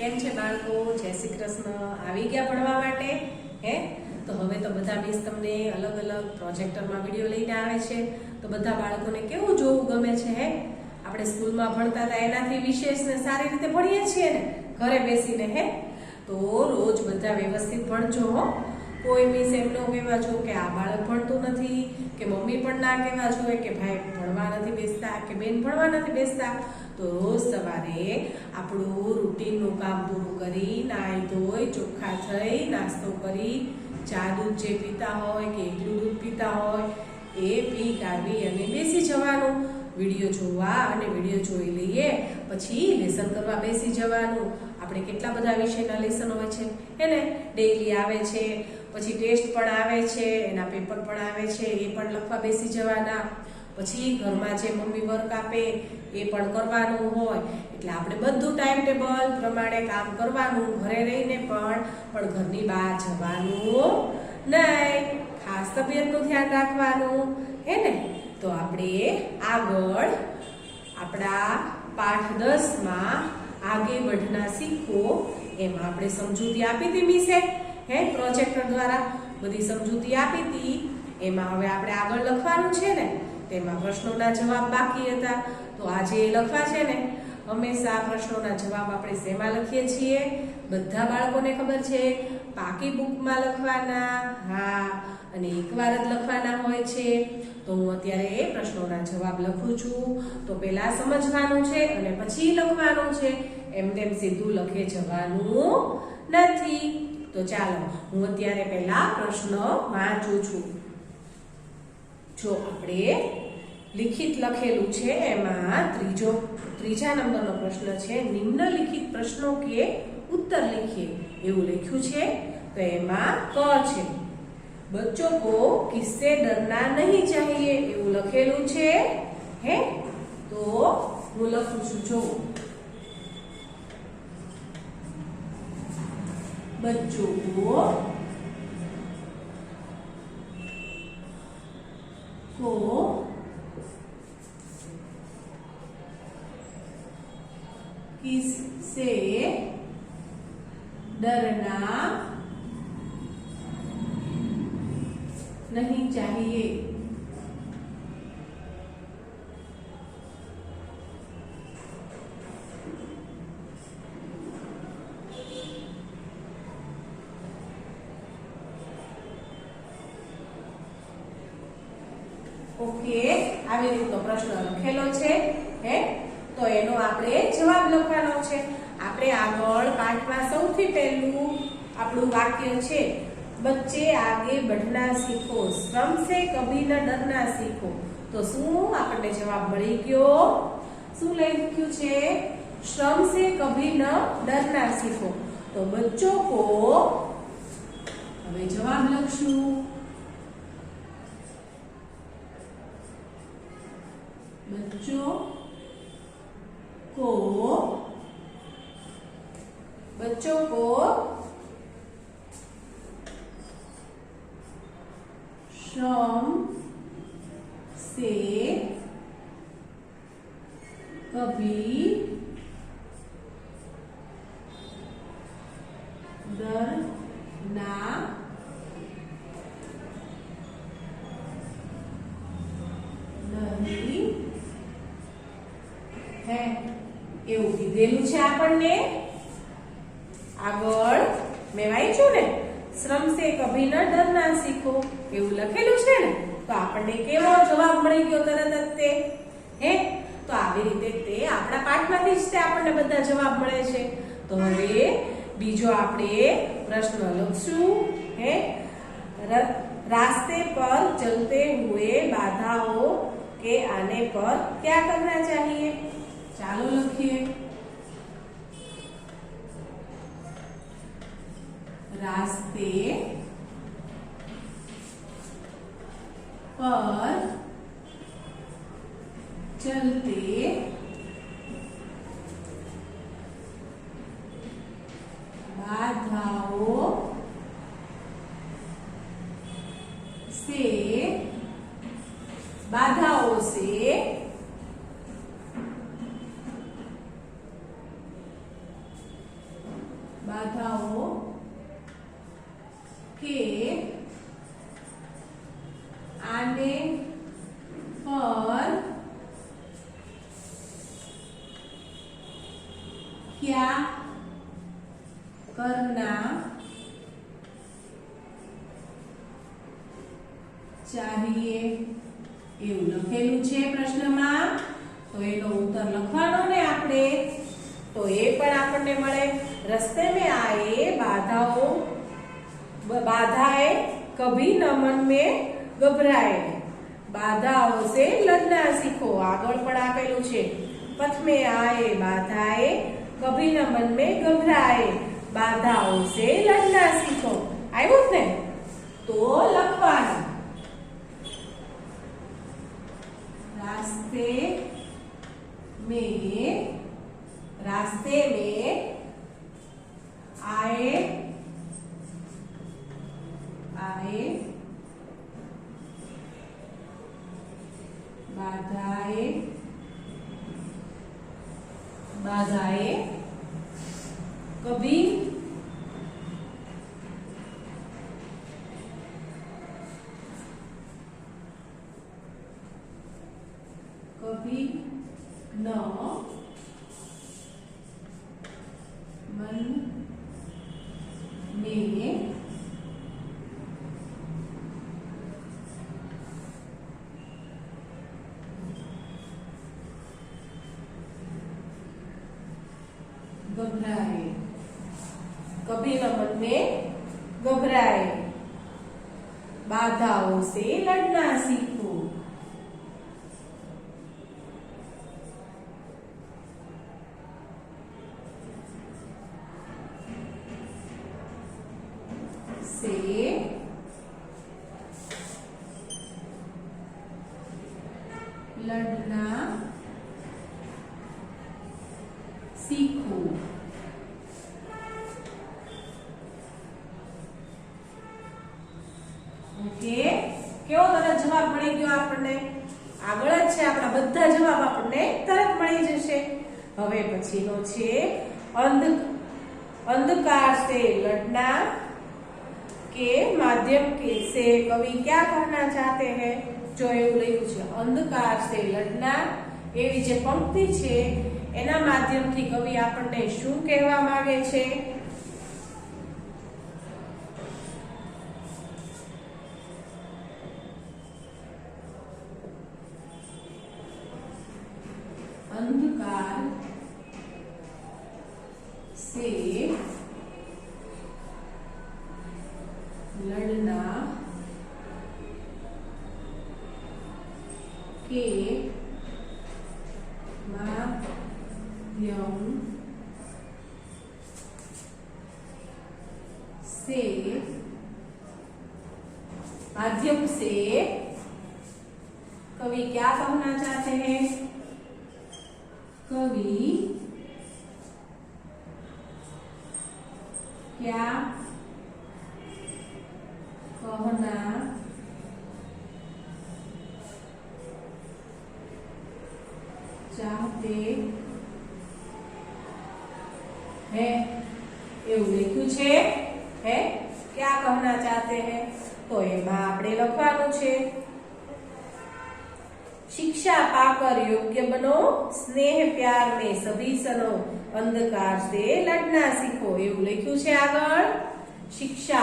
કેમ છે બાળકો? જય શ્રી કૃષ્ણ. આવી ગયા ભણવા માટે? હે તો હવે તો બધા મિસ તમને અલગ અલગ પ્રોજેક્ટરમાં વિડીયો લઈને આવે છે. તો બધા બાળકોને કેવું જોવું ગમે છે? હે આપણે સ્કૂલમાં ભણતા હતા એનાથી વિશેષ ને સારી રીતે ભણીએ છીએ ને ઘરે બેસીને. હે તો રોજ બધા વ્યવસ્થિત ભણજો હો. કોઈ મિસ એમ ન કહેવા જો કે આ બાળક ભણતું નથી, કે મમ્મી પણ ના કહેવા જોઈએ કે ભાઈ ભણવા નથી બેસતા, કે બેન ભણવા નથી બેસતા. તો રોજ સવારે આપણું રૂટીનનું કામ પૂરું કરી, નાહી ધોઈ ચોખ્ખા થઈ, નાસ્તો કરી, ચા દૂધ જે પીતા હોય કે એકલું દૂધ પીતા હોય એ પી કાઢી અને બેસી જવાનું. વિડીયો જોવા અને વિડીયો જોઈ લઈએ પછી લેસન કરવા બેસી જવાનું. આપણે કેટલા બધા વિષયના લેસન હોય છે એને ડેઈલી આવે છે, પછી ટેસ્ટ પણ આવે છે, એના પેપર પણ આવે છે, એ પણ લખવા બેસી જવાના. પછી ઘરમાં જે મમ્મી વર્ક આપે એ પણ કરવાનું હોય. એટલે આપણે બધું ટાઈમ ટેબલ પ્રમાણે કામ કરવાનું. ઘરે રહીને પણ ઘરની બહાર જવાનું નહીં. ખાસ તબિયતનું ધ્યાન રાખવાનું. હે ને તો આપણે આગળ આપણા પાઠ 10માં આગે बढ़ना सीखो એમાં આપણે સમજૂતી આપી હતી મિસે. હે પ્રોજેક્ટર દ્વારા બધી સમજૂતી આપી હતી. એમાં હવે આપણે આગળ લખવાનું છે ને, તેમાં પ્રશ્નોના જવાબ બાકી હતા. તો આજે લખવા છે ને, હંમેશા પ્રશ્નોના જવાબ આપણે શેમાં લખીએ છીએ? બધા બાળકોને ખબર છે, પાકી બુકમાં લખવાના. હા, અને એકવાર જ લખવાના હોય છે. તો હું અત્યારે એ પ્રશ્નોના જવાબ લખું છું. તો પહેલા સમજવાનું છે અને પછી લખવાનું છે. એમ તેમ સીધું લખે જવાનું નથી. તો ચાલો હું અત્યારે પહેલા પ્રશ્ન વાંચું છું. જો આપણે લિખિત લખેલું છે એમાં ત્રીજા નંબરનો પ્રશ્ન છે, નિમ્નલિખિત પ્રશ્નો કે उत्तर लिखिए એવું લખ્યું છે. તો એમાં ક છે, बच्चों को किससे डरना नहीं चाहिए એવું લખેલું છે. હે તો હું લખું છું. જો बच्चों को किससे डरना नहीं चाहिए. ઓકે, આવી રીતનો પ્રશ્ન લખેલો છે. હે તો એનો આપણે જવાબ લખવાનો છે. આપણે આગળ પાઠમાં સૌથી પહેલું આપણું વાક્ય છે, बच्चे आगे बढ़ना सीखो, श्रम से कभी न डरना सीखो. तो શું આપણને જવાબ મળી ગયો? શું લખ્યું છે? श्रम से कभी न डरना सीखो. तो बच्चों को હવે જવાબ લખશું. बच्चों को श्रम से कभी डरना नहीं है એવું કીધેલું છે આપણને. આગળ મેં વાંચ્યું ને, શ્રમ સે કભી ન ડરના સીખો એવું લખેલું છે ને. તો આપણને કેવો જવાબ મળી ગયો તરત જ તે? હે તો આવી રીતે તે આપણા પાઠમાંથી જ તે આપણને બધા જવાબ મળે છે. તો હવે બીજો આપણે પ્રશ્ન લખશું. હે रास्ते पर चलते हुए बाधाओं के आने पर क्या करना चाहिए? ચાલો લખીએ. रास्ते पर चलते बाधाओं से बाधाओं के आने पर क्या करना चाहिए એવું લખેલું છે પ્રશ્નમાં તો એનો ઉત્તર લખવાનો ને આપણે તો એ પણ આપણને મળે રસ્તે में आए बाधाएं कभी न मन में घबराए बाधाओं से लड़ना सीखो આગળ પણ આપેલું છે पथ में आए बाधाएं कभी न मन में घबराए बाधाओं से लड़ना सीखो આવ્યું ને તો લખવાનું रास्ते में आए बाधाएं कभी न मन में घबराए कभी न मन में घबराए बाधाओं से लड़ना सीखो से लड़ना सीखो ओके કેવો તરત જવાબ મળી ગયો આપણને આગળ જ છે આપણા બધા જવાબ આપણને તરત મળી જશે હવે પછીનો છે अंधकार से लड़ना के माध्यम से कवि क्या कहना चाहते हैं जो એવું લખ્યું છે અંધકાર से लड़ना એવી જે પંક્તિ છે એના માધ્યમથી કવિ આપણને શું કહેવા માંગે છે अंधकार से लड़ना के माध्यम से कवि क्या कहना चाहते हैं कवि क्या कहना चाहते हैं એવું લખ્યું છે હે क्या कहना चाहते हैं તો એમાં આપણે લખવાનું છે शिक्षा पाकर योग्य बनो स्नेह प्यार में सभी सनो अंधकार से लड़ना सीखो એવું લખ્યું છે આગળ शिक्षा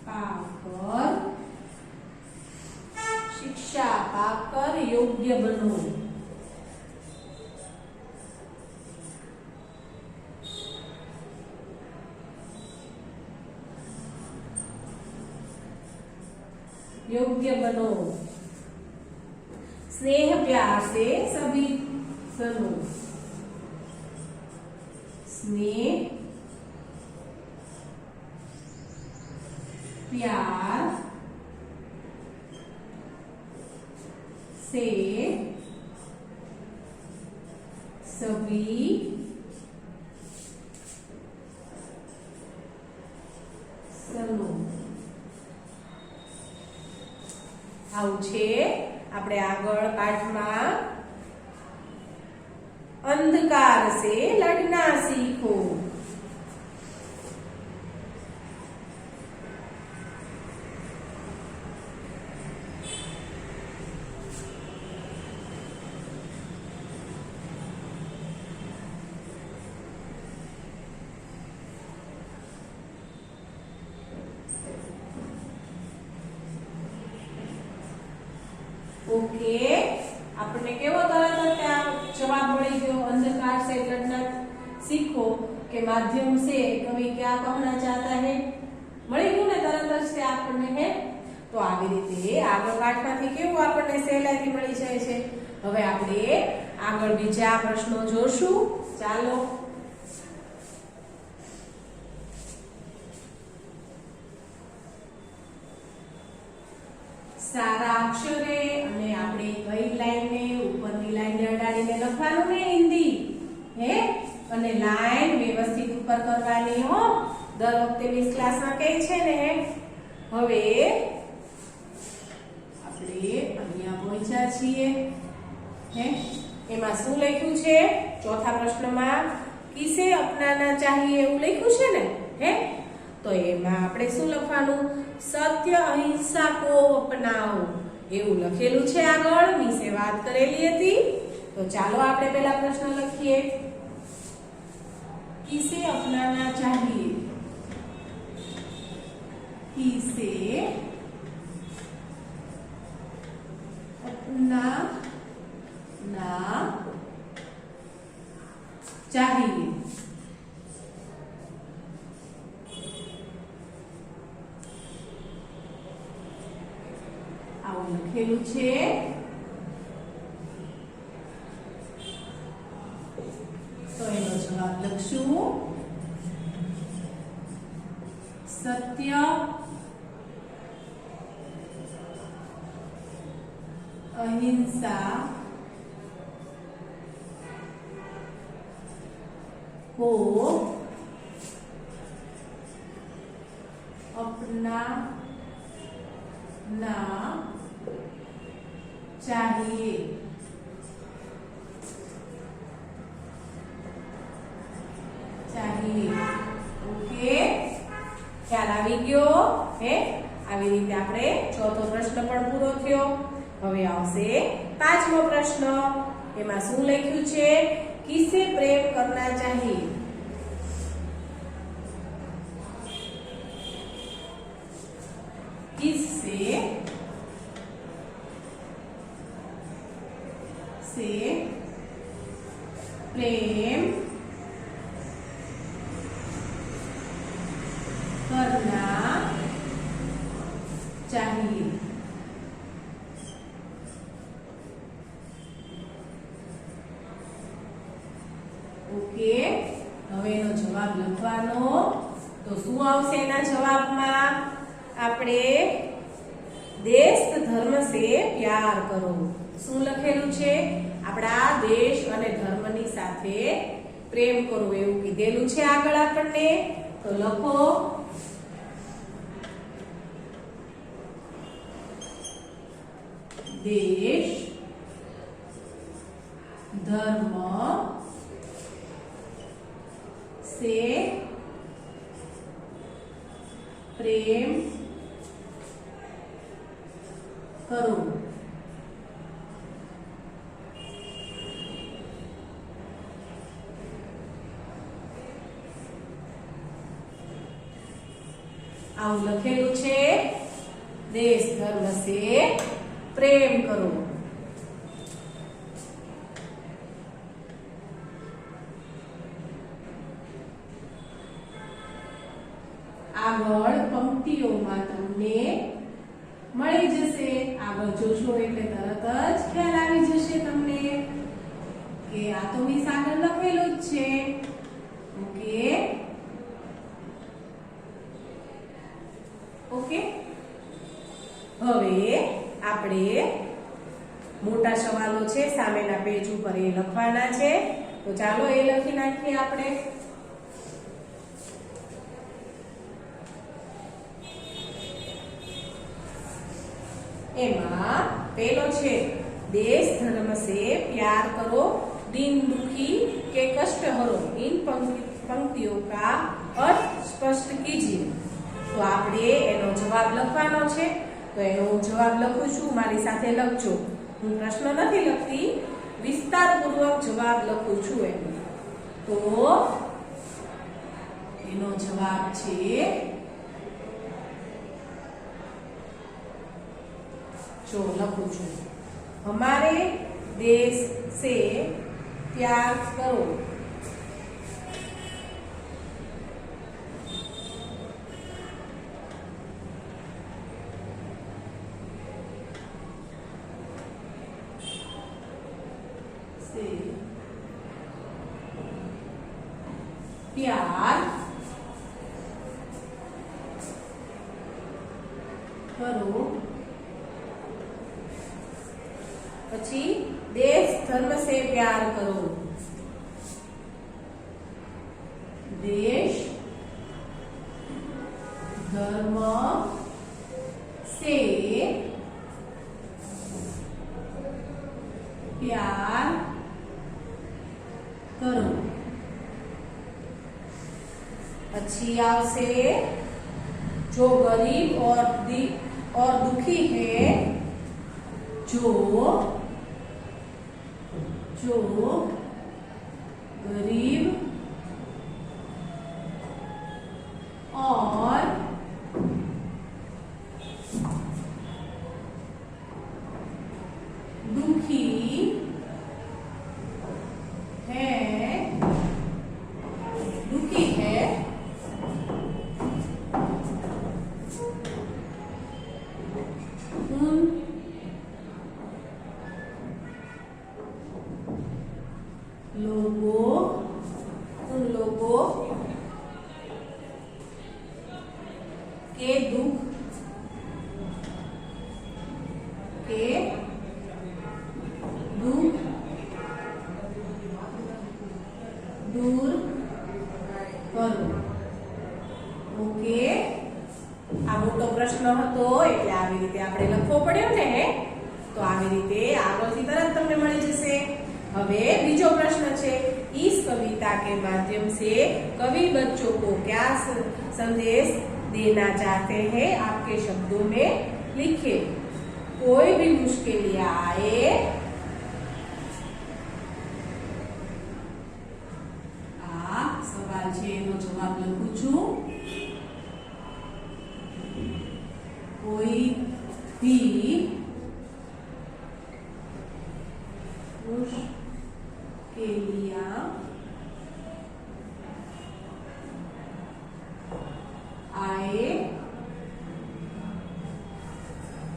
पाकर शिक्षा पाकर योग्य बनो योग्य बनो स्नेह प्यार से सभी सनो स्नेह प्यार से सभी सनो આવું છે આપણે આગળ પાઠમાં અંધકાર સે લડના સીખો. ओके આપણને કેવો તરત જ જવાબ મળી ગયો अंधकार से लड़ना सीखो के माध्यम से कवि क्या कहना चाहता है મળી ગયું ને તરત જ તે આપણને હે તો આવી રીતે આગળ પાઠમાંથી કેવું આપણને સહેલાઈથી મળી જાય છે. હવે આપણે આગળ બીજા પ્રશ્નો જોશું. ચાલો સારા અક્ષરે અને આપણે કઈ લાઈનને ઉપરની લાઈનને અડાડીને લખવાનું ને હિન્દી હે અને લાઈન વ્યવસ્થિત ઉપર કરવાની હો. દર વખતે 20 ક્લાસમાં કહે છે ને. હવે આપણે અહીંયા પહોંચ્યા છીએ હે એમાં શું લખ્યું છે ચોથા પ્રશ્નમાં કિસે અપનાના ચાહીએ એવું લખ્યું છે ને હે તો એમાં આપણે શું લખવાનું સત્ય અહિંસા કો અપનાવો એવું લખેલું છે આગળ વિશે વાત કરેલી હતી. તો ચાલો આપણે પહેલા પ્રશ્ન લખીએ કિસે અપનાના ચાહીએ किसे अपनाना चाहिए. આવું લખેલું છે. તો એનો જવાબ લખશું સત્ય अहिंसा को अपनाना चाहिए. ओके ખ્યાલ આવી ગયો હે. આવી રીતે આપણે ચોથો પ્રશ્ન પણ પૂરો થયો. હવે આવશે પાંચમો પ્રશ્ન. એમાં શું લખ્યું છે કિસે પ્રેમ કરના ચાહીએ. किससे से प्रेम करना चाहिए. ઓકે હવે એનો જવાબ લખવાનો. તો શું આવશે એના જવાબમાં આપણે દેશ ધર્મ સે પ્યાર કરો. શું લખેલું છે આપણા દેશ અને ધર્મની સાથે પ્રેમ કરો એવું કીધેલું છે આગળ આપણને. તો લખો દેશ ધર્મ से प्रेम करो. આવું લખેલું છે દેશ ધર્મ સે પ્રેમ કરો. આગળ પંક્તિઓમાં તમને મળી જશે. આગળ જોશો એટલે તરત જ ખ્યાલ આવી જશે તમને કે આ તો મિસ આગળ લખેલું જ છે. ઓકે ઓકે હવે આપણે મોટા સવાલો છે સામેના પેજ ઉપર એ લખવાના છે. તો ચાલો એ લખી નાખીએ આપણે. એમાં પેલો છે देश धर्म से प्यार करो, दीन दुखी के कष्ट हरो। इन पंक्तियों का अर्थ स्पष्ट कीजिए। तो आपणे एनो जवाब लखવાનો છે। તો એનો જવાબ લખું છું, મારી સાથે લખજો। હું પ્રશ્ન નથી લખતી, વિસ્તારપૂર્વક જવાબ લખું છું એનો। તો એનો જવાબ છે જો લખું છું, हमारे देश से प्यार करो। से प्यार करो। પછી देश धर्म से प्यार करो। देश धर्म से प्यार करो। अच्छी आवશે जो गरीब और दुखी है, जो गरीब और दुखी है उन लोगों के दुख दूर करो। ओके, આ મોટો પ્રશ્ન હતો એટલે આવી રીતે આપણે લખવો પડ્યો ને। તો આવી રીતે આગળથી તરત તમને મળી જશે। હવે બીજો પ્રશ્ન છે, इस कविता के माध्यम से कवि बच्चों को क्या संदेश देना चाहते हैं, आपके शब्दों में लिखिए। कोई भी मुश्किलियां आए, आ सवाल છે એનો જવાબ લખું છું। कोई भी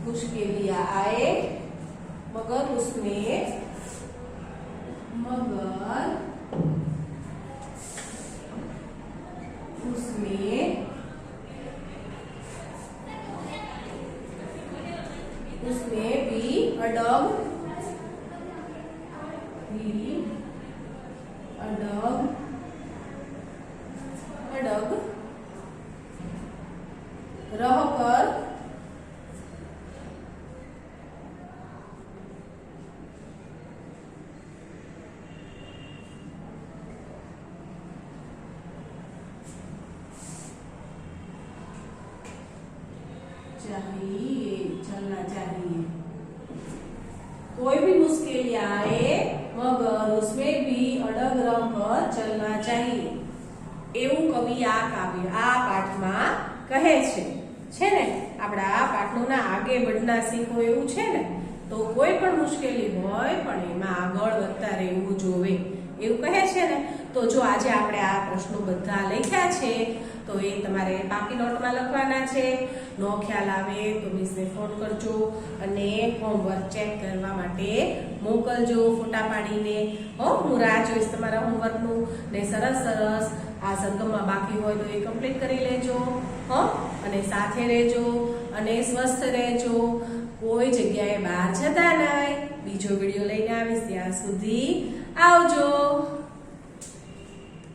मुश्किलियां आए, मगर उसमें भी अडग रहकर चलना चाहिए। कोई भी मुश्किलियां आए मगर उसमें भी अड़ग रहकर चलना चाहिए। એવું કવિ આ પાઠમાં કહે છે ને। આપણા આ પાઠનું આગે बढ़ना શીખો એવું છે ને। તો કોઈ પણ મુશ્કેલી હોય પણ એમાં આગળ વધતા રહેવું જોવે એવું કહે છે ને। તો જો આજે આપણે આ પ્રશ્નો બધા લખ્યા છે તો એ તમારે પાકી નોટમાં લખવાના છે। નો ખ્યાલ આવે તો મિસને ફોન કરજો અને હોમવર્ક ચેક કરવા માટે મોકલજો ફોટા પાડીને। હું રાહ જોઈશ તમારા હોમવર્કનું ને સરસ આ શબ્દોમાં બાકી હોય તો એ કમ્પ્લીટ કરી લેજો। અને સાથે રહેજો અને સ્વસ્થ રહેજો। કોઈ જગ્યાએ બહાર જતા નહીં। બીજો વિડીયો લઈને આવીશ, ત્યાં સુધી આવજો।